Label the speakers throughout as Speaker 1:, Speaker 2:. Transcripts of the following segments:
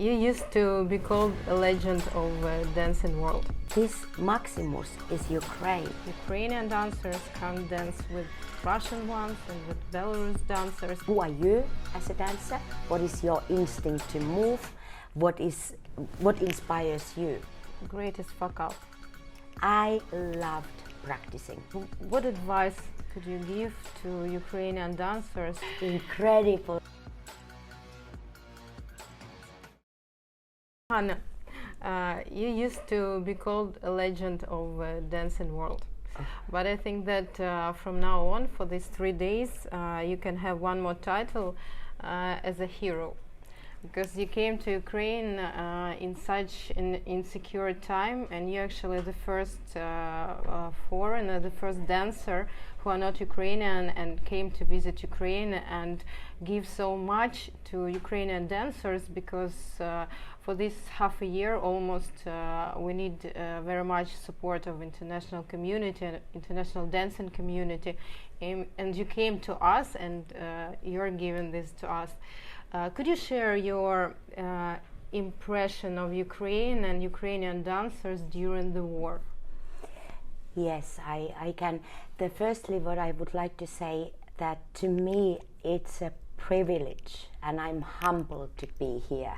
Speaker 1: You used to be called a legend of dancing world.
Speaker 2: This Maximus is Ukraine.
Speaker 1: Ukrainian dancers can dance with Russian ones and with Belarus dancers.
Speaker 2: Who are you as a dancer? What is your instinct to move? What inspires you?
Speaker 1: Greatest fuck up.
Speaker 2: I loved practicing.
Speaker 1: What advice could you give to Ukrainian dancers?
Speaker 2: Incredible.
Speaker 1: Hanna, you used to be called a legend of dancing world. But I think that from now on, for these 3 days, you can have one more title as a hero. Because you came to Ukraine in such an insecure time, and you're actually the first foreigner, the first dancer who are not Ukrainian and came to visit Ukraine and give so much to Ukrainian dancers, because for this half a year almost we need very much support of international community, international dancing community, and you came to us and you're giving this to us. Could you share your impression of Ukraine and Ukrainian dancers during the war?
Speaker 2: Yes, I can. Firstly, what I would like to say, that to me it's a privilege and I'm humbled to be here.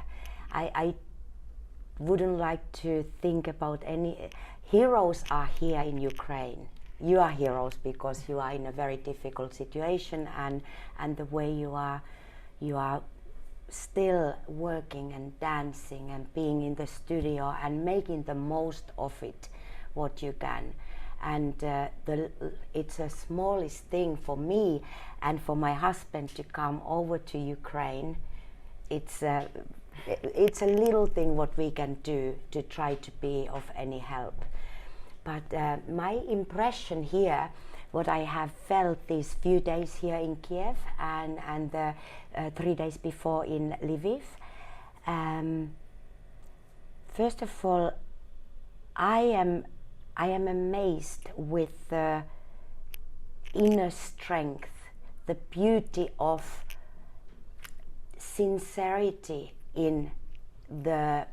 Speaker 2: I wouldn't like to think about any heroes are here in Ukraine. You are heroes because you are in a very difficult situation, and the way you are still working and dancing and being in the studio and making the most of it what you can. And it's a smallest thing for me and for my husband to come over to Ukraine. It's a little thing what we can do to try to be of any help. But my impression here, what I have felt these few days here in Kiev and the 3 days before in Lviv, first of all, I am amazed with the inner strength, the beauty of sincerity in the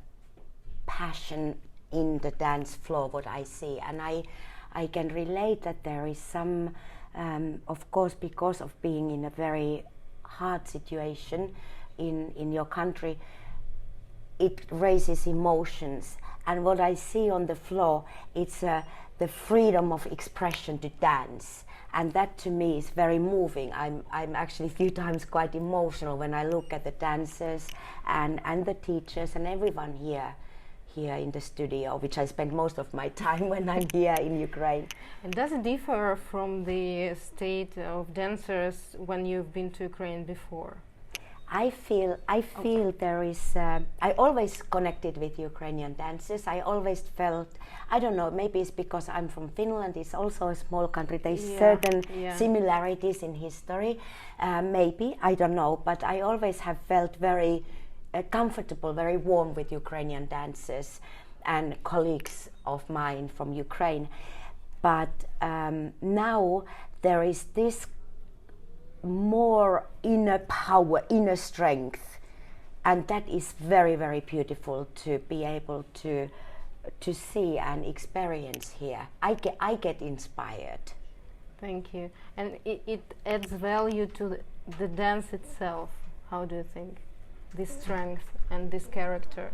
Speaker 2: passion in the dance floor, what I see. And I can relate that there is some, of course, because of being in a very hard situation in your country, it raises emotions. And what I see on the floor, it's the freedom of expression to dance. And that to me is very moving. I'm actually a few times quite emotional when I look at the dancers and the teachers and everyone here in the studio, which I spend most of my time when I'm here in Ukraine. And
Speaker 1: does it differ from the state of dancers when you've been to Ukraine before?
Speaker 2: I feel there is, I always connected with Ukrainian dancers. I always felt, I don't know, maybe it's because I'm from Finland, it's also a small country, there's certain similarities in history, maybe, I don't know, but I always have felt very comfortable, very warm with Ukrainian dancers and colleagues of mine from Ukraine. But now there is this more inner power, inner strength, and that is very, very beautiful to be able to see and experience here. I get inspired.
Speaker 1: Thank you. And it adds value to the dance itself. How do you think? This strength and this character,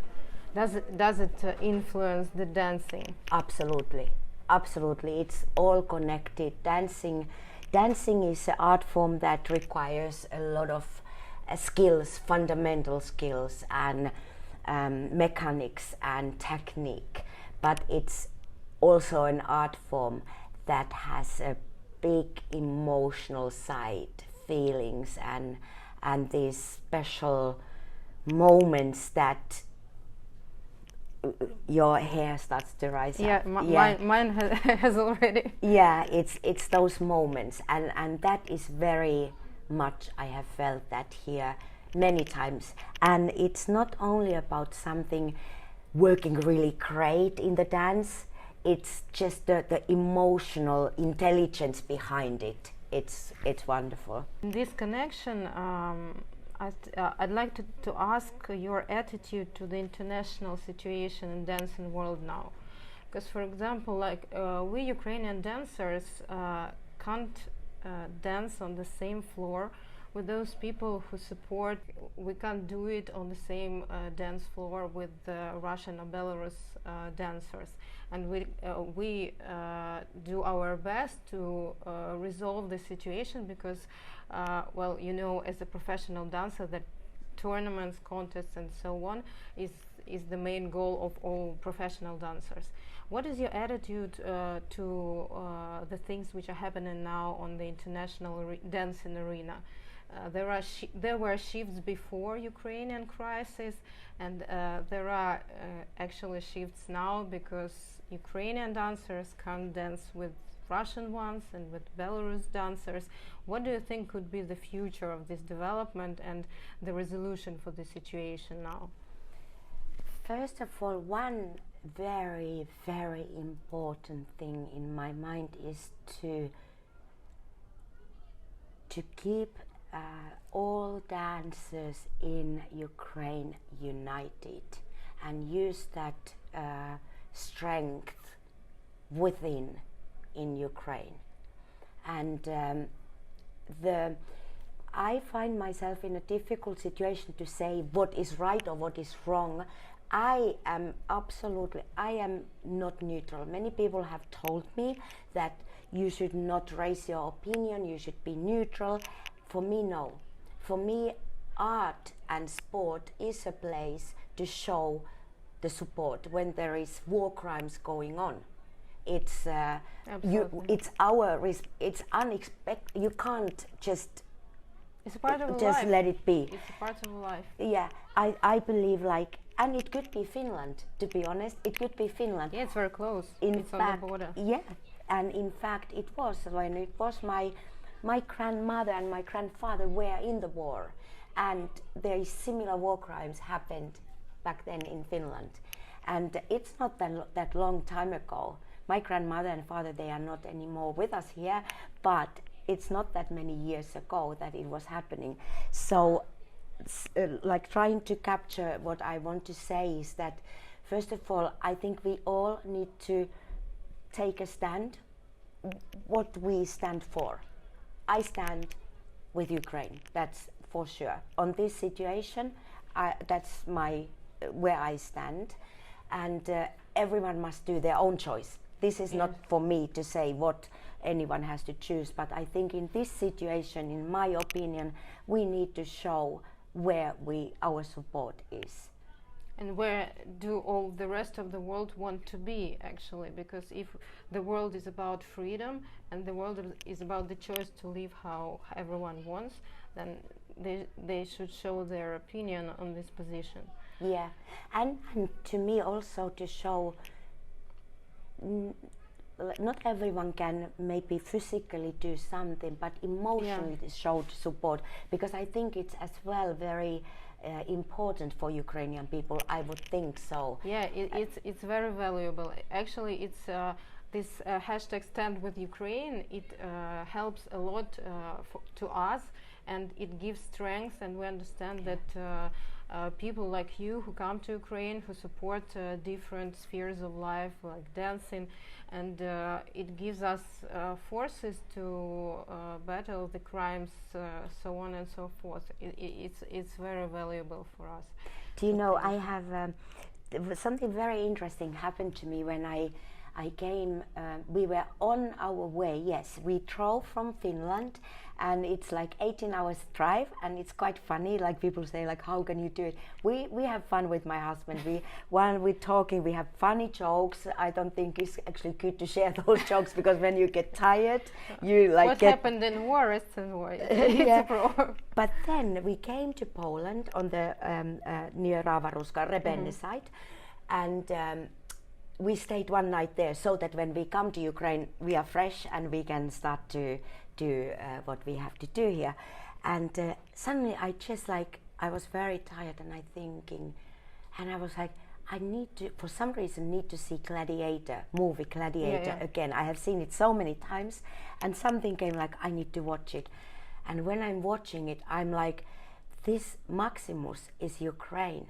Speaker 1: does it influence the dancing?
Speaker 2: Absolutely, absolutely. It's all connected. Dancing is an art form that requires a lot of skills, fundamental skills, and mechanics and technique. But it's also an art form that has a big emotional side, feelings, and these special moments that your hair starts to rise up.
Speaker 1: Mine has already.
Speaker 2: Yeah, it's those moments, and that is very much, I have felt that here many times. And it's not only about something working really great in the dance, it's just the emotional intelligence behind it. It's wonderful.
Speaker 1: In this connection, I'd like to ask your attitude to the international situation in dancing world now, because for example, like we Ukrainian dancers can't dance on the same floor with those people who support. We can't do it on the same dance floor with Russian or Belarus dancers, and we do our best to resolve the situation, because well, you know, as a professional dancer, that tournaments, contests and so on is the main goal of all professional dancers. What is your attitude to the things which are happening now on the international dancing arena? There were shifts before Ukrainian crisis, and there are actually shifts now, because Ukrainian dancers can't dance with Russian ones and with Belarus dancers. What do you think could be the future of this development and the resolution for the situation now?
Speaker 2: First of all, one very, very important thing in my mind is to keep all dancers in Ukraine united and use that strength within in Ukraine. And I find myself in a difficult situation to say what is right or what is wrong. I am not neutral. Many people have told me that you should not raise your opinion, you should be neutral. For me, no. For me, art and sport is a place to show the support when there is war crimes going on. It's it's unexpected. You can't just
Speaker 1: it's a part of
Speaker 2: just
Speaker 1: life.
Speaker 2: Let it be.
Speaker 1: It's a part of life.
Speaker 2: Yeah, I believe, like, and it could be Finland, to be honest. It could be Finland.
Speaker 1: Yeah, it's very close.
Speaker 2: It's
Speaker 1: on the border.
Speaker 2: Yeah, and in fact it was when it was my grandmother and my grandfather were in the war, and there is similar war crimes happened back then in Finland, and it's not that long time ago. My grandmother and father, they are not anymore with us here, but it's not that many years ago that it was happening. So like, trying to capture what I want to say is that, first of all, I think we all need to take a stand, what we stand for. I stand with Ukraine, that's for sure. On this situation, that's where I stand, and everyone must do their own choice. This is not for me to say what anyone has to choose, but I think in this situation, in my opinion, we need to show where our support is.
Speaker 1: And where do all the rest of the world want to be, actually? Because if the world is about freedom and the world is about the choice to live how everyone wants, then they should show their opinion on this position.
Speaker 2: Yeah, and to me also to show not everyone can maybe physically do something, but emotionally show support, because I think it's as well very important for Ukrainian people. I would think so.
Speaker 1: Yeah, it's very valuable. Actually, it's this hashtag Stand with Ukraine. It helps a lot to us, and it gives strength, and we understand that people like you who come to Ukraine, who support different spheres of life like dancing, and it gives us forces to battle the crimes, so on and so forth. It's very valuable for us.
Speaker 2: Do you know, I have something very interesting happened to me when I came. We were on our way. Yes, we drove from Finland, and it's like 18 hours drive, and it's quite funny. Like, people say, like, how can you do it? We have fun with my husband. While we're talking, we have funny jokes. I don't think it's actually good to share those jokes, because when you get tired, you like
Speaker 1: what happened in war is in war.
Speaker 2: Yeah. But then we came to Poland on the near Ravaruska, Rebenne side, and we stayed one night there, so that when we come to Ukraine, we are fresh and we can start to do what we have to do here. And suddenly I was very tired, and I thinking, and I was like, I need to, for some reason, need to see movie Gladiator again. I have seen it so many times, and something came like, I need to watch it. And when I'm watching it, I'm like, this Maximus is Ukraine.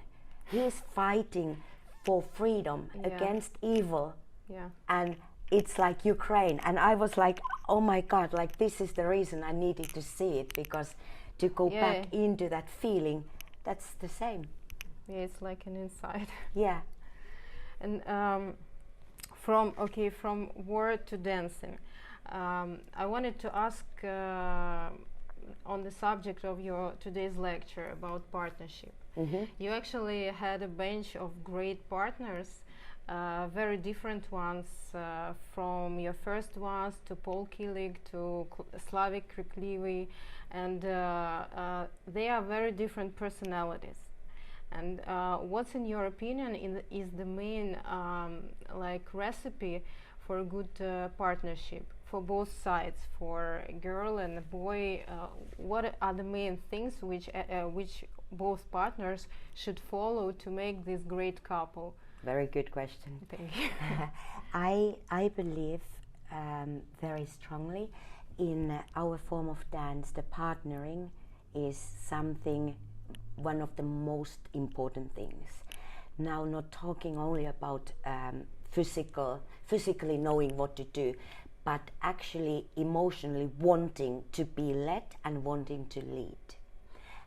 Speaker 2: He is fighting for freedom against evil.
Speaker 1: Yeah.
Speaker 2: And it's like Ukraine. And I was like, oh my God, like this is the reason I needed to see it, because to go back into that feeling, that's the same.
Speaker 1: Yeah, it's like an inside.
Speaker 2: Yeah.
Speaker 1: And from word to dancing, I wanted to ask on the subject of your today's lecture about partnership.
Speaker 2: Mm-hmm.
Speaker 1: You actually had a bunch of great partners, very different ones, from your first ones to Paul Kilig to Slavic Kriklivi, and they are very different personalities. And what's in your opinion is the main recipe for a good partnership for both sides, for a girl and a boy? What are the main things which both partners should follow to make this great couple?
Speaker 2: Very good question.
Speaker 1: Thank you.
Speaker 2: I believe very strongly in our form of dance. The partnering is something, one of the most important things. Now, not talking only about physically knowing what to do, but actually emotionally wanting to be led and wanting to lead.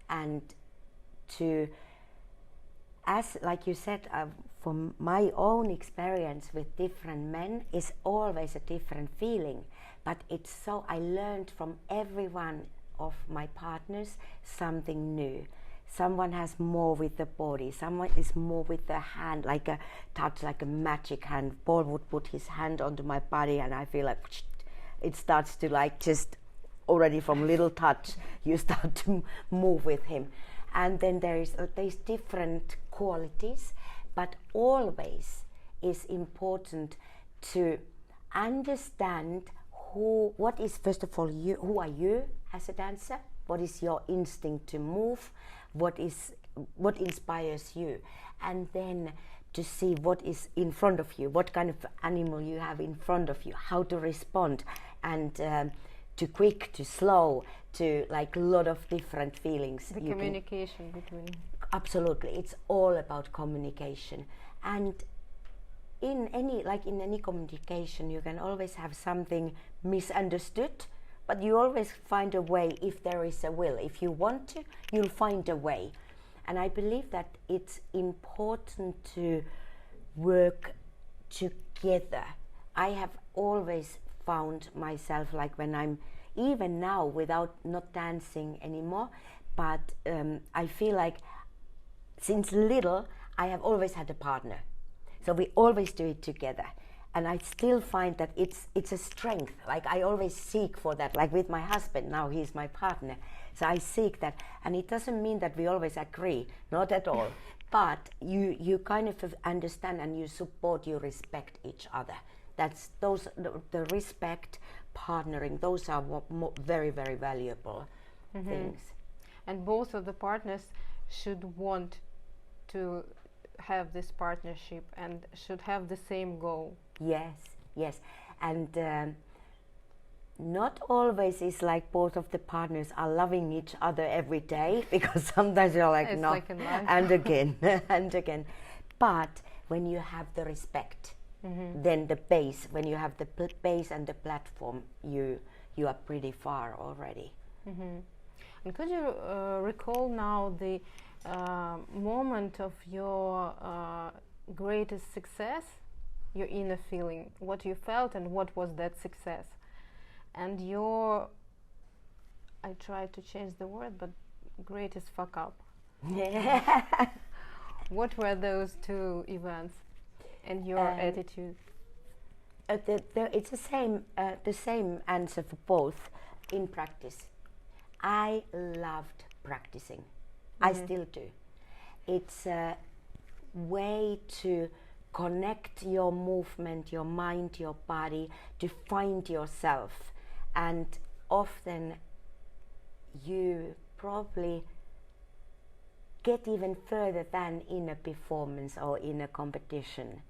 Speaker 2: And to, as like you said, from my own experience with different men, is always a different feeling. But it's so, I learned from every one of my partners something new. Someone has more with the body, someone is more with the hand, like a touch, like a magic hand. Paul would put his hand onto my body and I feel like it starts to like just already from little touch, you start to move with him. And then there's different qualities, but always is important to understand what is, first of all, you, who are you as a dancer? What is your instinct to move? What inspires you? And then to see what is in front of you, what kind of animal you have in front of you, how to respond, and to quick, to slow, to like a lot of different feelings.
Speaker 1: The communication between.
Speaker 2: Absolutely, it's all about communication. And in any communication, you can always have something misunderstood, but you always find a way if there is a will. If you want to, you'll find a way. And I believe that it's important to work together. I have always found myself, like when I'm, even now without not dancing anymore, but I feel like since little I have always had a partner. So we always do it together. And I still find that it's a strength. Like I always seek for that. Like with my husband, now he's my partner. So I seek that. And it doesn't mean that we always agree, not at all. But you kind of understand and you support, you respect each other. That's the respect, partnering, those are very, very valuable things.
Speaker 1: And both of the partners should want to have this partnership and should have the same goal. Yes.
Speaker 2: And not always is like both of the partners are loving each other every day, because sometimes you're like,
Speaker 1: it's
Speaker 2: no,
Speaker 1: like in life.
Speaker 2: and again, and again. But when you have the respect, then the base, when you have the base and the platform, you are pretty far already.
Speaker 1: And could you recall now the moment of your greatest success, your inner feeling, what you felt and what was that success? And your, I tried to change the word, but greatest fuck up. What were those two events and your attitude?
Speaker 2: It's the same answer for both in practice. I loved practicing. I still do. It's a way to connect your movement, your mind, your body, to find yourself. And often you probably get even further than in a performance or in a competition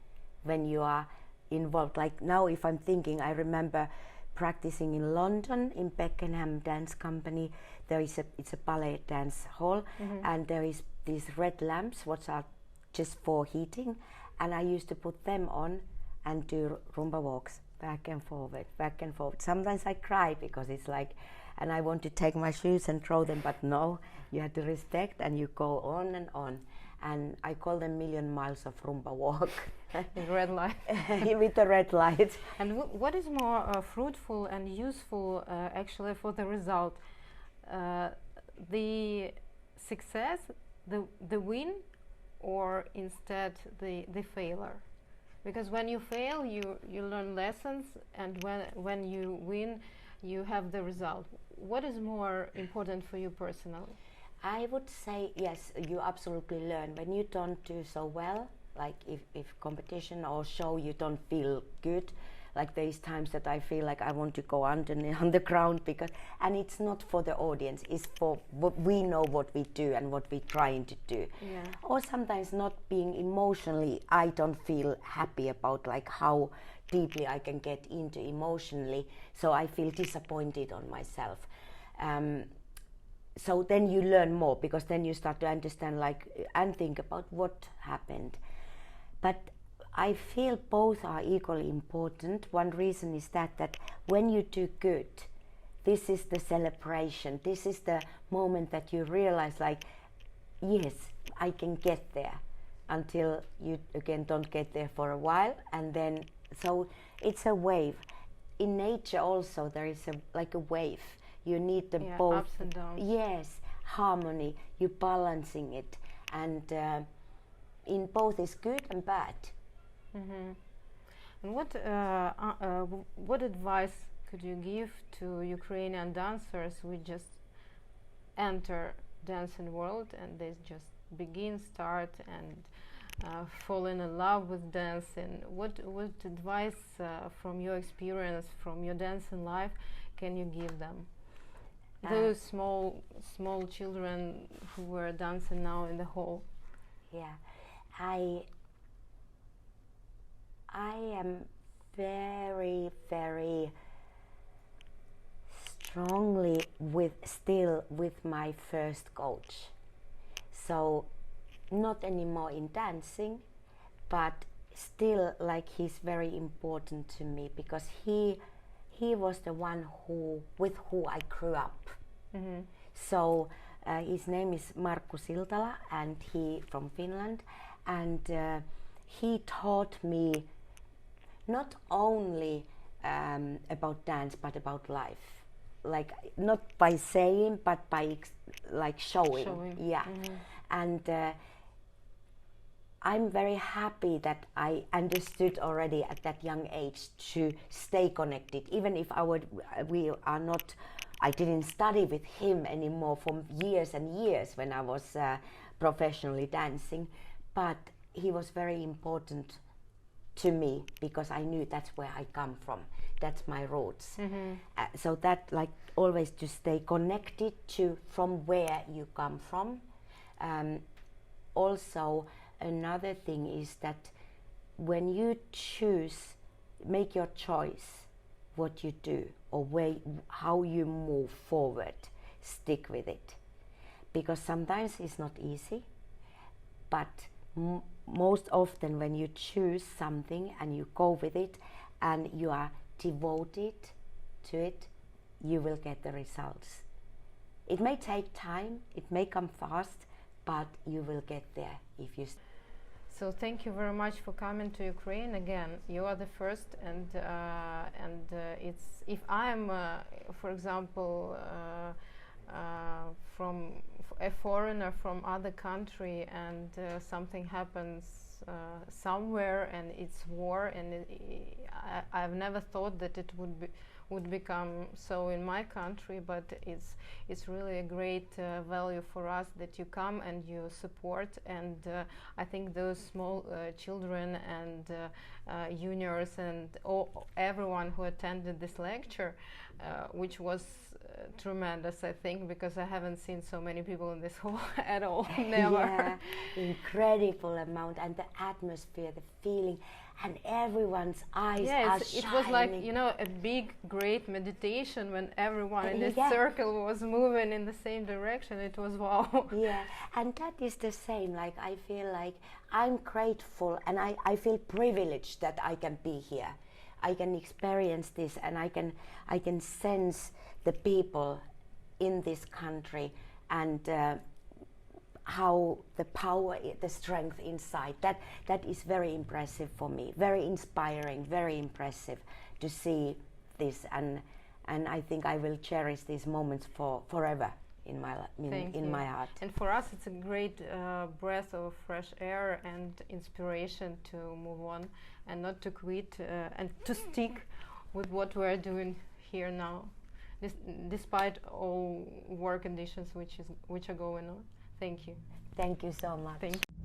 Speaker 2: when you are involved. Like now, if I'm thinking, I remember practicing in London in Beckenham Dance Company. It's a ballet dance hall, and there is these red lamps which are just for heating, and I used to put them on and do rumba walks back and forward, back and forward. Sometimes I cry because it's like, and I want to take my shoes and throw them, but no, you have to respect and you go on and on. And I call them million miles of rumba walk.
Speaker 1: With red light.
Speaker 2: With the red light.
Speaker 1: And what is more fruitful and useful actually for the result? The success, the win, or instead the failure? Because when you fail, you learn lessons, and when you win, you have the result. What is more important for you personally?
Speaker 2: I would say yes, you absolutely learn. When you don't do so well, like if competition or show you don't feel good, like there's times that I feel like I want to go on the ground, and it's not for the audience, it's for what we know what we do and what we're trying to do.
Speaker 1: Yeah.
Speaker 2: Or sometimes not being emotionally, I don't feel happy about like how deeply I can get into emotionally, so I feel disappointed on myself. So then you learn more, because then you start to understand and think about what happened. But I feel both are equally important. One reason is that when you do good, this is the celebration. This is the moment that you realize yes, I can get there, until you again don't get there for a while. And then, so it's a wave. In nature also there is a wave. You need them both.
Speaker 1: Ups and downs.
Speaker 2: Yes, harmony. You're balancing it, and in both is good and bad.
Speaker 1: Mm-hmm. And what advice could you give to Ukrainian dancers who just enter dancing world and they just start and falling in love with dancing? What advice from your experience, from your dancing life, can you give them? Those small children who were dancing now in the hall.
Speaker 2: Yeah, I am very, very strongly still with my first coach. So not anymore in dancing, but still he's very important to me, because he was the one with who I grew up. Mm-hmm. So his name is Markku Siltala, and he from Finland, and he taught me not only about dance but about life, not by saying but by showing. Yeah. Mm-hmm. And I'm very happy that I understood already at that young age to stay connected, even if I didn't study with him anymore for years and years when I was professionally dancing, but he was very important to me, because I knew that's where I come from, that's my roots. Mm-hmm. So that always to stay connected to from where you come from. Also, another thing is that when you make your choice what you do or how you move forward, stick with it, because sometimes it's not easy, but most often when you choose something and you go with it and you are devoted to it, you will get the results. It may take time, it may come fast, but you will get there if you.
Speaker 1: So thank you very much for coming to Ukraine again. You are the first, and it's, if I'm, for example, from a foreigner from other country, and something happens somewhere and it's war, and I've never thought that it would become so in my country, but it's really a great value for us that you come and you support, and I think those small children and juniors and everyone who attended this lecture, which was tremendous, I think, because I haven't seen so many people in this hall at all. Never.
Speaker 2: Yeah, incredible amount, and the atmosphere, the feeling, and everyone's eyes are shining.
Speaker 1: It was like, you know, a big, great meditation when everyone in this
Speaker 2: Yeah.
Speaker 1: circle was moving in the same direction. It was wow.
Speaker 2: Yeah, and that is the same. Like, I feel like I'm grateful, and I feel privileged that I can be here. I can experience this, and I can sense the people in this country, and how the power, the strength inside. That is very impressive for me. Very inspiring, very impressive to see this, and I think I will cherish these moments forever in my heart.
Speaker 1: And for us, it's a great breath of fresh air and inspiration to move on and not to quit and to stick with what we're doing here now, despite all war conditions which are going on. Thank you.
Speaker 2: Thank you so much.
Speaker 1: Thank you.